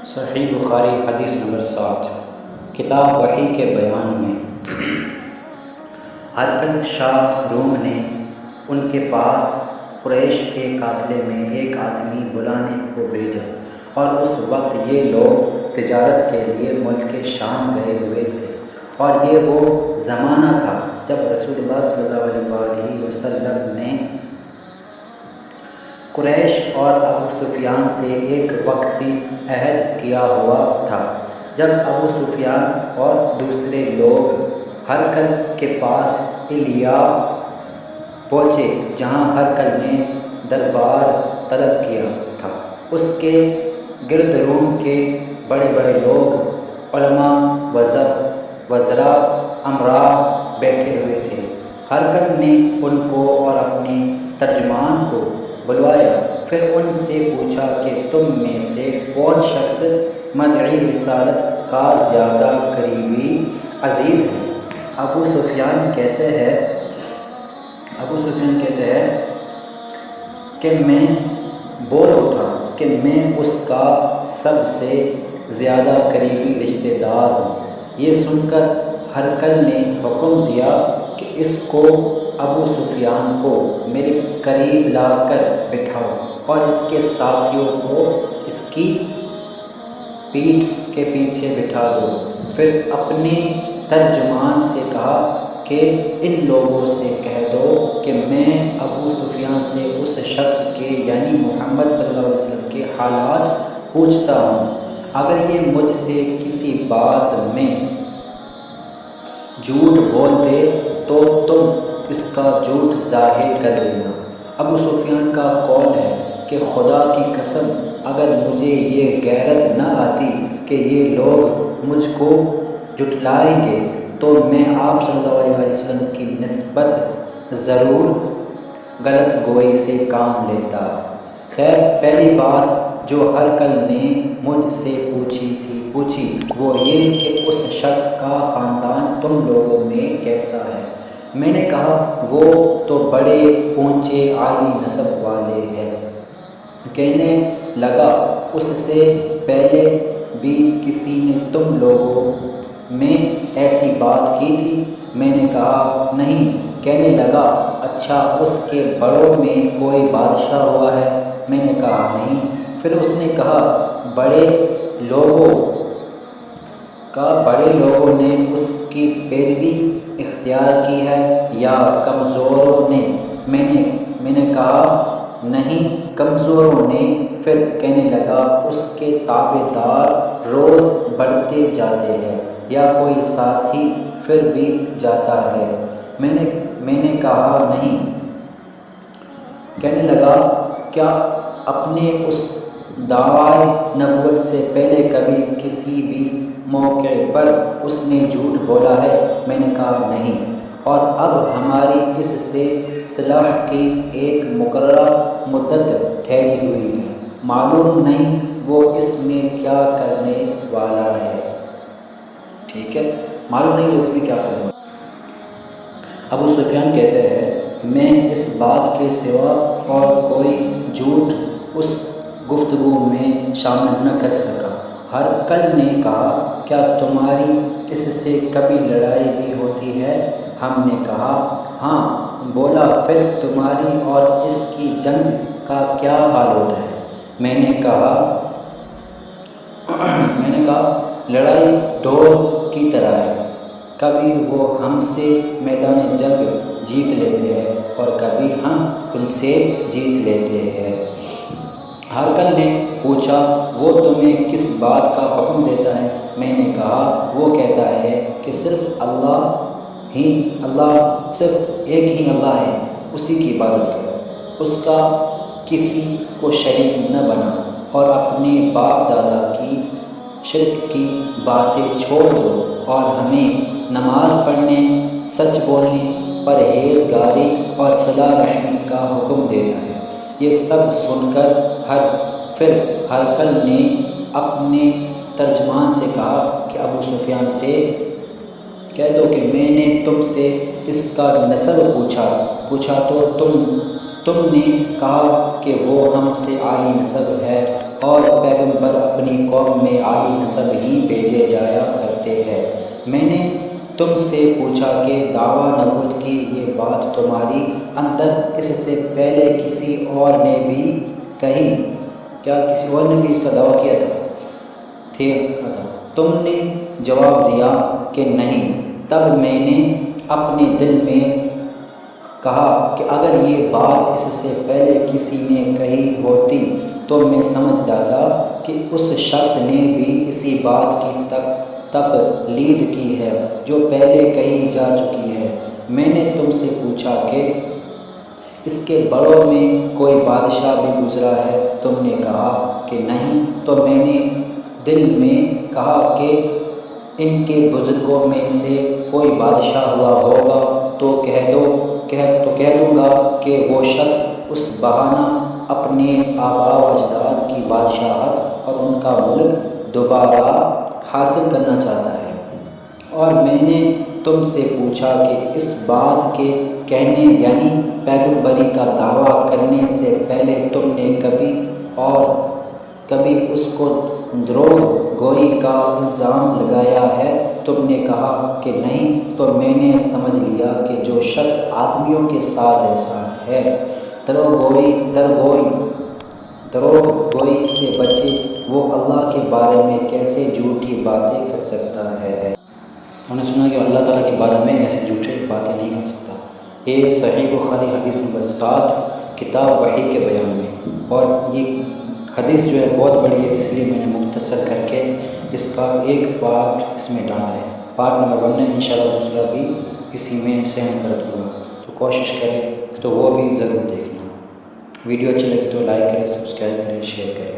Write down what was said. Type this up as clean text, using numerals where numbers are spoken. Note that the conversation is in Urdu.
صحیح بخاری حدیث نمبر 7 کتاب وحی کے بیان میں ہرقل شاہ روم نے ان کے پاس قریش کے قافلے میں ایک آدمی بلانے کو بھیجا، اور اس وقت یہ لوگ تجارت کے لیے ملک شام گئے ہوئے تھے، اور یہ وہ زمانہ تھا جب رسول اللہ صلی اللہ علیہ وسلم نے قریش اور ابو سفیان سے ایک وقتی عہد کیا ہوا تھا۔ جب ابو سفیان اور دوسرے لوگ ہرقل کے پاس الیاب پہنچے جہاں ہرقل نے دربار طلب کیا تھا، اس کے گرد روم کے بڑے بڑے لوگ، علماء، وزراء، امراء بیٹھے ہوئے تھے۔ ہرقل نے ان کو اور اپنے ترجمان کو بلوایا، پھر ان سے پوچھا کہ تم میں سے کون شخص مدعی رسالت کا زیادہ قریبی عزیز ہے؟ ابو سفیان کہتے ہیں کہ میں بول اٹھا کہ میں اس کا سب سے زیادہ قریبی رشتہ دار ہوں۔ یہ سن کر ہرقل نے حکم دیا کہ اس کو، ابو سفیان کو، میرے قریب لا کر بٹھاؤ، اور اس کے ساتھیوں کو اس کی پیٹھ کے پیچھے بٹھا دو۔ پھر اپنے ترجمان سے کہا کہ ان لوگوں سے کہہ دو کہ میں ابو سفیان سے اس شخص کے یعنی محمد صلی اللہ علیہ وسلم کے حالات پوچھتا ہوں، اگر یہ مجھ سے کسی بات میں جھوٹ بول دے تو تم اس کا جھوٹ ظاہر کر دینا۔ ابو سفیان کا قول ہے کہ خدا کی قسم، اگر مجھے یہ غیرت نہ آتی کہ یہ لوگ مجھ کو جھٹلائیں گے تو میں آپ صلی اللہ علیہ وسلم کی نسبت ضرور غلط گوئی سے کام لیتا۔ خیر، پہلی بات جو ہرقل نے مجھ سے پوچھی وہ یہ کہ اس شخص کا خاندان تم لوگوں میں کیسا ہے۔ میں نے کہا وہ تو بڑے اونچے عالی نسب والے ہیں۔ کہنے لگا اس سے پہلے بھی کسی نے تم لوگوں میں ایسی بات کی تھی؟ میں نے کہا نہیں۔ کہنے لگا اچھا، اس کے بڑوں میں کوئی بادشاہ ہوا ہے؟ میں نے کہا نہیں۔ پھر اس نے کہا بڑے لوگوں نے اس کی پیروی اختیار کی ہے یا کمزوروں نے؟ میں نے کہا نہیں، کمزوروں نے۔ پھر کہنے لگا اس کے تابع دار روز بڑھتے جاتے ہیں یا کوئی ساتھی پھر بھی جاتا ہے؟ میں نے کہا نہیں۔ کہنے لگا کیا اپنے اس دعویٰ نبوت سے پہلے کبھی کسی بھی موقع پر اس نے جھوٹ بولا ہے؟ میں نے کہا نہیں۔ اور اب ہماری اس سے صلح کی ایک مقررہ مدت ٹھہری ہوئی ہے، معلوم نہیں وہ اس میں کیا کرنے والا ہے۔ ٹھیک ہے، معلوم نہیں وہ اس میں کیا کرنے والا ہے۔ ابو سفیان کہتے ہیں میں اس بات کے سوا اور کوئی جھوٹ اس گفتگو میں شامل نہ کر سکا۔ ہرقل نے کہا کیا تمہاری اس سے کبھی لڑائی بھی ہوتی ہے؟ ہم نے کہا ہاں۔ بولا پھر تمہاری اور اس کی جنگ کا کیا حال ہوتا ہے؟ میں نے کہا لڑائی ڈور کی طرح ہے، کبھی وہ ہم سے میدان جنگ جیت لیتے ہیں اور کبھی ہم ان سے جیت لیتے ہیں۔ ہرقل نے پوچھا وہ تمہیں کس بات کا حکم دیتا ہے؟ میں نے کہا وہ کہتا ہے کہ صرف ایک ہی اللہ ہے، اسی کی عبادت کرو، اس کا کسی کو شریک نہ بنا، اور اپنے باپ دادا کی شرک کی باتیں چھوڑ دو، اور ہمیں نماز پڑھنے، سچ بولنے، پرہیزگاری اور صلہ رحمی کا حکم دیتا ہے۔ یہ سب سن کر پھر ہرقل نے اپنے ترجمان سے کہا کہ ابو سفیان سے کہہ دو کہ میں نے تم سے اس کا نسب پوچھا تو تم نے کہا کہ وہ ہم سے عالی نسب ہے، اور پیغمبر اپنی قوم میں عالی نسب ہی بھیجے جایا کرتے ہیں۔ میں نے تم سے پوچھا کہ دعویٰ نبوت کی یہ بات تمہاری اندر اس سے پہلے کسی اور نے بھی کہی؟ کیا کسی اور نے بھی اس کا دعویٰ کیا تھا؟ تم نے جواب دیا کہ نہیں۔ تب میں نے اپنے دل میں کہا کہ اگر یہ بات اس سے پہلے کسی نے کہی ہوتی تو میں سمجھ جاتا کہ اس شخص نے بھی اسی بات کی تقلید کی ہے جو پہلے کہی جا چکی ہے۔ میں نے تم سے پوچھا کہ اس کے بڑوں میں کوئی بادشاہ بھی گزرا ہے؟ تم نے کہا کہ نہیں۔ تو میں نے دل میں کہا کہ ان کے بزرگوں میں سے کوئی بادشاہ ہوا ہوگا تو کہہ دوں گا کہ وہ شخص اس بہانہ اپنے آباء و اجداد کی بادشاہت اور ان کا ملک دوبارہ حاصل کرنا چاہتا ہے۔ اور میں نے تم سے پوچھا کہ اس بات کے کہنے یعنی پیغمبری کا دعویٰ کرنے سے پہلے تم نے کبھی اس کو دروغ گوئی کا الزام لگایا ہے؟ تم نے کہا کہ نہیں۔ تو میں نے سمجھ لیا کہ جو شخص آدمیوں کے ساتھ ایسا ہے دروغ گوئی سے بچے وہ اللہ کے بارے میں کیسے جھوٹی باتیں کر سکتا ہے؟ ہم نے سنا کہ اللہ تعالیٰ کے بارے میں ایسے جھوٹے باتیں نہیں کر سکتا۔ یہ صحیح بخاری حدیث نمبر 7 کتاب وحی کے بیان میں، اور یہ حدیث جو ہے بہت بڑی ہے، اس لیے میں نے مختصر کر کے اس کا ایک پارٹ اس میں ڈالا ہے۔ پارٹ نمبر 1 ہے، انشاءاللہ دوسرا بھی اسی میں سہم کر دوں گا، تو کوشش کریں تو وہ بھی ضرور دیکھنا۔ ویڈیو اچھی لگی تو لائک کریں، سبسکرائب کریں، شیئر کریں۔